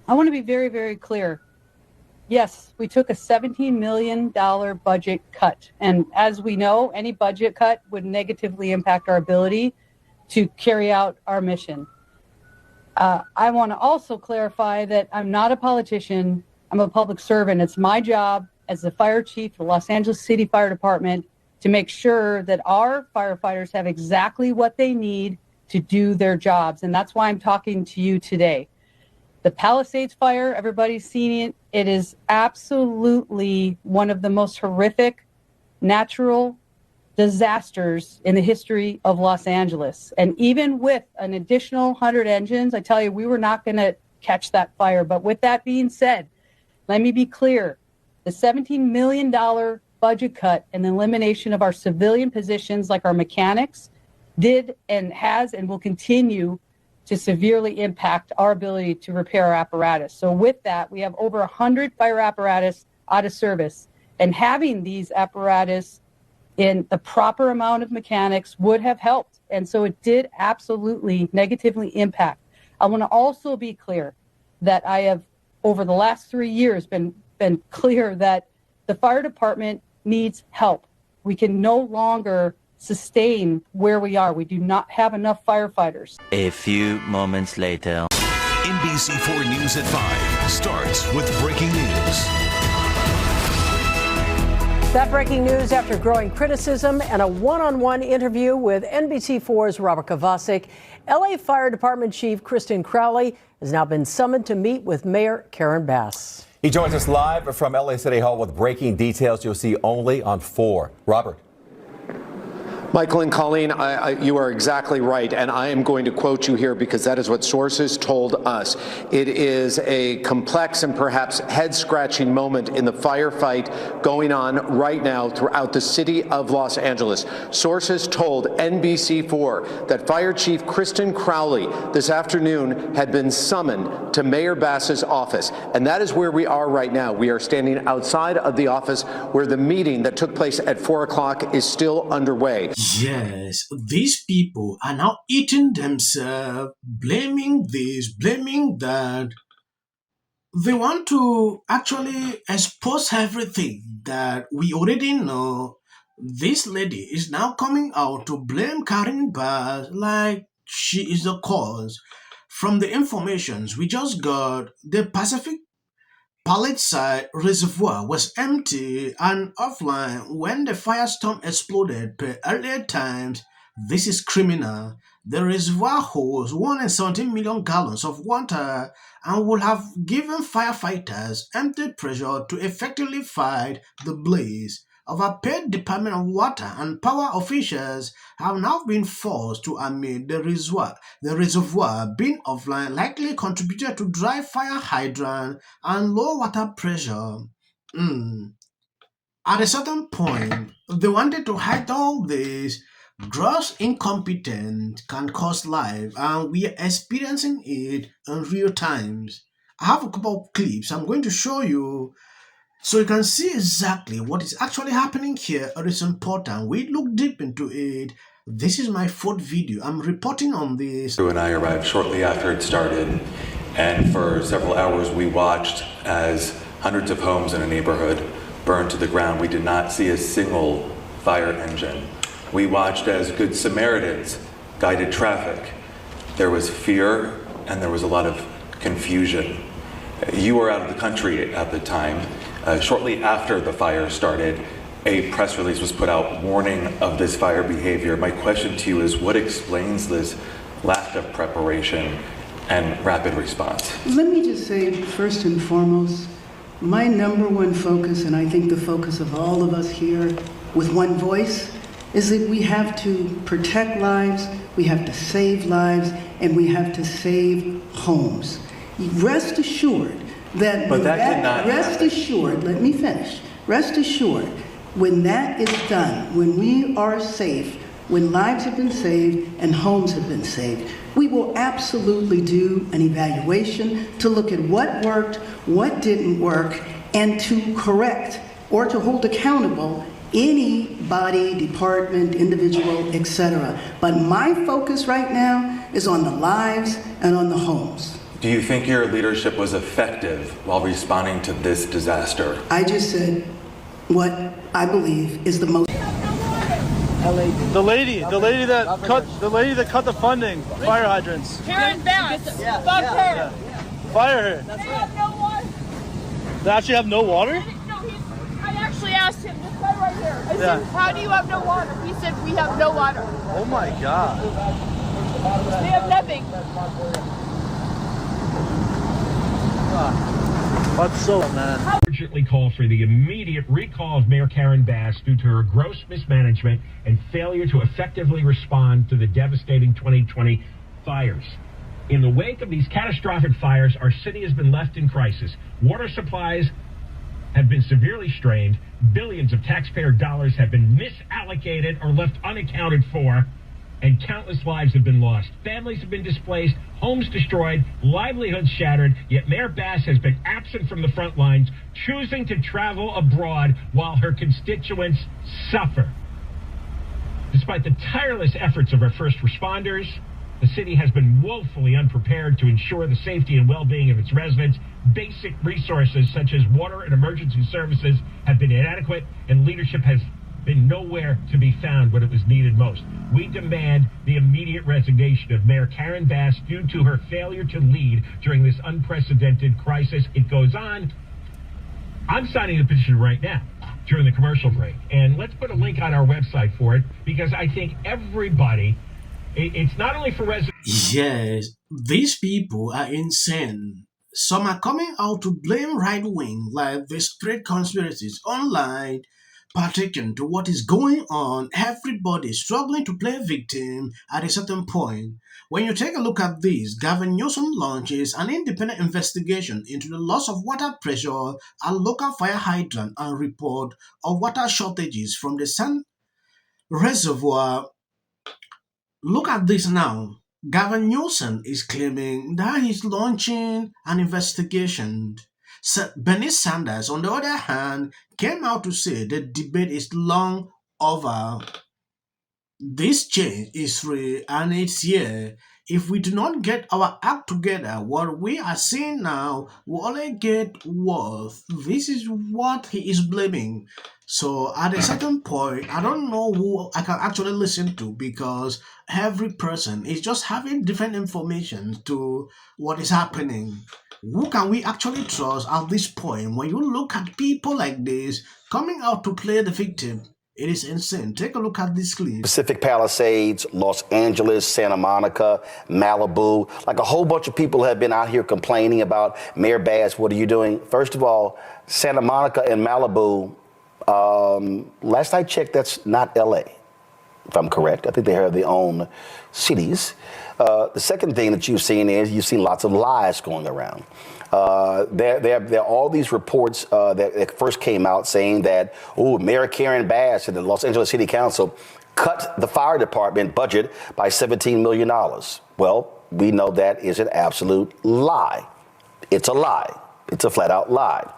I want to be very, very clear. Yes, we took a $17 million budget cut. And as we know, any budget cut would negatively impact our ability to carry out our mission. I want to also clarify that I'm not a politician. I'm a public servant. It's my job as the fire chief for Los Angeles City Fire Department to make sure that our firefighters have exactly what they need to do their jobs. And that's why I'm talking to you today. The Palisades fire, everybody's seen it. It is absolutely one of the most horrific natural disasters in the history of Los Angeles. And even with an additional 100 engines, I tell you, we were not going to catch that fire. But with that being said, let me be clear. The $17 million budget cut and the elimination of our civilian positions like our mechanics did and has and will continue to severely impact our ability to repair our apparatus. So with that, we have over 100 fire apparatus out of service. And having these apparatus in the proper amount of mechanics would have helped. And so it did absolutely negatively impact. I want to also be clear that I have, over the last 3 years, been clear that the fire department needs help. We can no longer sustain where we are. We do not have enough firefighters. A few moments later. NBC4 News at 5 starts with breaking news. That breaking news after growing criticism and a one-on-one interview with NBC4's Robert Kovacic. LA Fire Department Chief Kristen Crowley has now been summoned to meet with Mayor Karen Bass. He joins us live from LA City Hall with breaking details you'll see only on 4. Robert. Michael and Colleen, you are exactly right, and I am going to quote you here because that is what sources told us. It is a complex and perhaps head-scratching moment in the firefight going on right now throughout the city of Los Angeles. Sources told NBC4 that Fire Chief Kristen Crowley this afternoon had been summoned to Mayor Bass's office, and that is where we are right now. We are standing outside of the office where the meeting that took place at 4 o'clock is still underway. Yes, these people are now eating themselves, blaming this, blaming that. They want to actually expose everything that we already know. This lady is now coming out to blame Karen Bass like she is the cause. From the informations we just got, the Pacific Palisades Reservoir was empty and offline when the firestorm exploded per earlier times. This is criminal. The reservoir holds 117 million gallons of water and would have given firefighters ample pressure to effectively fight the blaze. Overpaid Department of Water and Power officials have now been forced to admit the reservoir being offline likely contributed to dry fire hydrant and low water pressure. At a certain point, they wanted to hide all this. Gross incompetence can cost life, and we are experiencing it in real times. I have a couple of clips I'm going to show you so you can see exactly what is actually happening here. It is important. We look deep into it. This is my 4th video. I'm reporting on this. Drew and I arrived shortly after it started, and for several hours we watched as hundreds of homes in a neighborhood burned to the ground. We did not see a single fire engine. We watched as Good Samaritans guided traffic. There was fear and there was a lot of confusion. You were out of the country at the time. Shortly after the fire started, a press release was put out warning of this fire behavior. My question to you is, what explains this lack of preparation and rapid response? Let me just say, first and foremost, my number one focus, and I think the focus of all of us here with one voice, is that we have to protect lives, we have to save lives, and we have to save homes. Rest assured that, rest assured, let me finish. Rest assured, when that is done, when we are safe, when lives have been saved and homes have been saved, we will absolutely do an evaluation to look at what worked, what didn't work, and to correct or to hold accountable any body, department, individual, etc. But my focus right now is on the lives and on the homes. Do you think your leadership was effective while responding to this disaster? I just said what I believe is the most. The lady that cut the funding, fire hydrants. Karen Bass, fuck her. Fire her. They have no water. They actually have no water? No, I actually asked him, this guy right here. I said, how do you have no water? He said, we have no water. Oh my God. We have nothing. That's so, man. Urgently call for the immediate recall of Mayor Karen Bass due to her gross mismanagement and failure to effectively respond to the devastating 2020 fires. In the wake of these catastrophic fires, our city has been left in crisis. Water supplies have been severely strained. Billions of taxpayer dollars have been misallocated or left unaccounted for, and countless lives have been lost. Families have been displaced, homes destroyed, livelihoods shattered, yet Mayor Bass has been absent from the front lines, choosing to travel abroad while her constituents suffer. Despite the tireless efforts of our first responders, the city has been woefully unprepared to ensure the safety and well-being of its residents. Basic resources such as water and emergency services have been inadequate, and leadership has been nowhere to be found when it was needed most. We demand the immediate resignation of Mayor Karen Bass due to her failure to lead during this unprecedented crisis. It goes on. I'm signing the petition right now during the commercial break. And let's put a link on our website for it, because I think everybody, it's not only for residents. Yes, these people are insane. Some are coming out to blame right wing, like they spread conspiracies online, partaking to what is going on. Everybody struggling to play victim at a certain point. When you take a look at this, Gavin Newsom launches an independent investigation into the loss of water pressure at local fire hydrant and report of water shortages from the Sand Reservoir. Look at this now. Gavin Newsom is claiming that he's launching an investigation. Bernie Sanders, on the other hand, came out to say the debate is long over. This change is real and it's here. If we do not get our act together, what we are seeing now will only get worse. This is what he is blaming. So at a certain point, I don't know who I can actually listen to, because every person is just having different information to what is happening. Who can we actually trust at this point when you look at people like this coming out to play the victim? It is insane. Take a look at this clip. Pacific Palisades, Los Angeles, Santa Monica, Malibu. Like a whole bunch of people have been out here complaining about Mayor Bass. What are you doing? First of all, Santa Monica and Malibu, last I checked, that's not LA, if I'm correct. I think they have their own cities. The second thing that you've seen is you've seen lots of lies going around. There are all these reports that first came out saying that, Mayor Karen Bass and the Los Angeles City Council cut the fire department budget by $17 million. Well, we know that is an absolute lie. It's a lie. It's a flat out lie.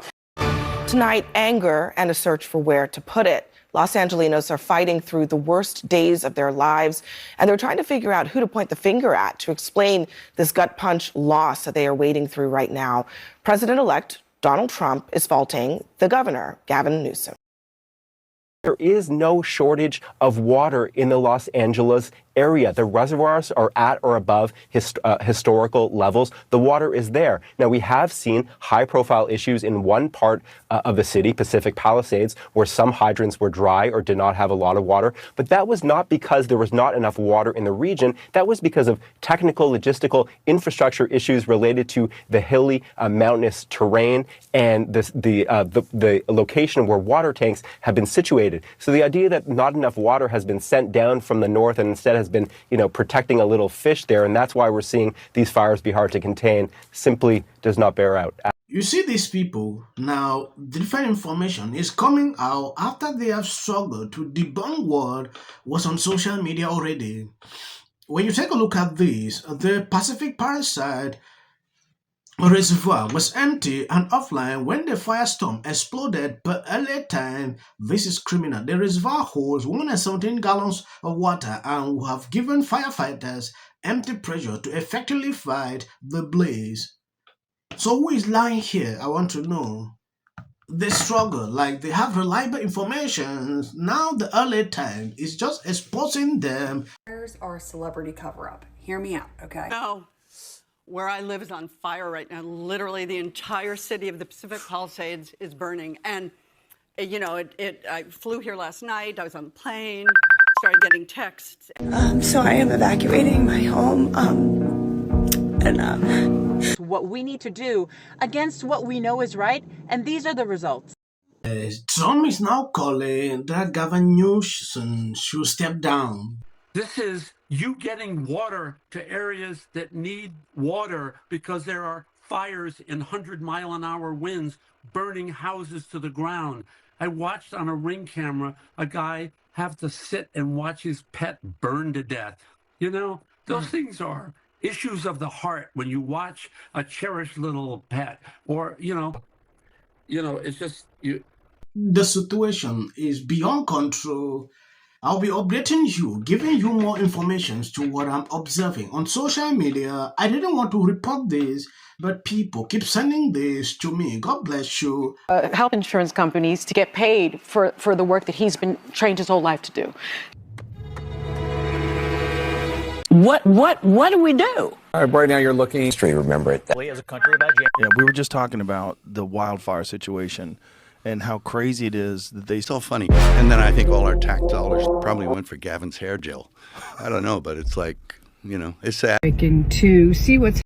Tonight, anger and a search for where to put it. Los Angelinos are fighting through the worst days of their lives, and they're trying to figure out who to point the finger at to explain this gut punch loss that they are wading through right now. President-elect Donald Trump is faulting the governor, Gavin Newsom. There is no shortage of water in the Los Angeles area. The reservoirs are at or above historical levels. The water is there. Now, we have seen high-profile issues in one part of the city, Pacific Palisades, where some hydrants were dry or did not have a lot of water. But that was not because there was not enough water in the region. That was because of technical, logistical, infrastructure issues related to the hilly, mountainous terrain and the location where water tanks have been situated. So the idea that not enough water has been sent down from the north and instead has been, protecting a little fish there, and that's why we're seeing these fires be hard to contain, simply does not bear out. You see these people, now different information is coming out after they have struggled to debunk what was on social media already. When you take a look at this, the Pacific Palisades reservoir was empty and offline when the firestorm exploded per LA time. This is criminal. The reservoir holds 117 gallons of water and have given firefighters empty pressure to effectively fight the blaze. So who is lying here? I want to know. They struggle, like they have reliable information. Now the LA Times is just exposing them. Fires are a celebrity cover-up. Hear me out, okay? No. Where I live is on fire right now. Literally, the entire city of the Pacific Palisades is burning. And, you know, I flew here last night. I was on the plane, started getting texts. So I am evacuating my home. What we need to do against what we know is right, and these are the results. Trump is now calling that Governor Newsom should step down. This is you getting water to areas that need water because there are fires in 100-mile-an-hour winds burning houses to the ground. I watched on a Ring camera a guy have to sit and watch his pet burn to death. You know, those things are issues of the heart when you watch a cherished little pet, or you know, it's just you. The situation is beyond control. I'll be updating you, giving you more information to what I'm observing on social media. I didn't want to report this, but people keep sending this to me. God bless you. Health insurance companies to get paid for the work that he's been trained his whole life to do. What do we do? Right now you're looking straight. Remember it. As a country about yeah, we were just talking about the wildfire situation and how crazy it is that they still funny. And then I think all our tax dollars probably went for Gavin's hair gel. I don't know, but it's like, it's sad. To see what's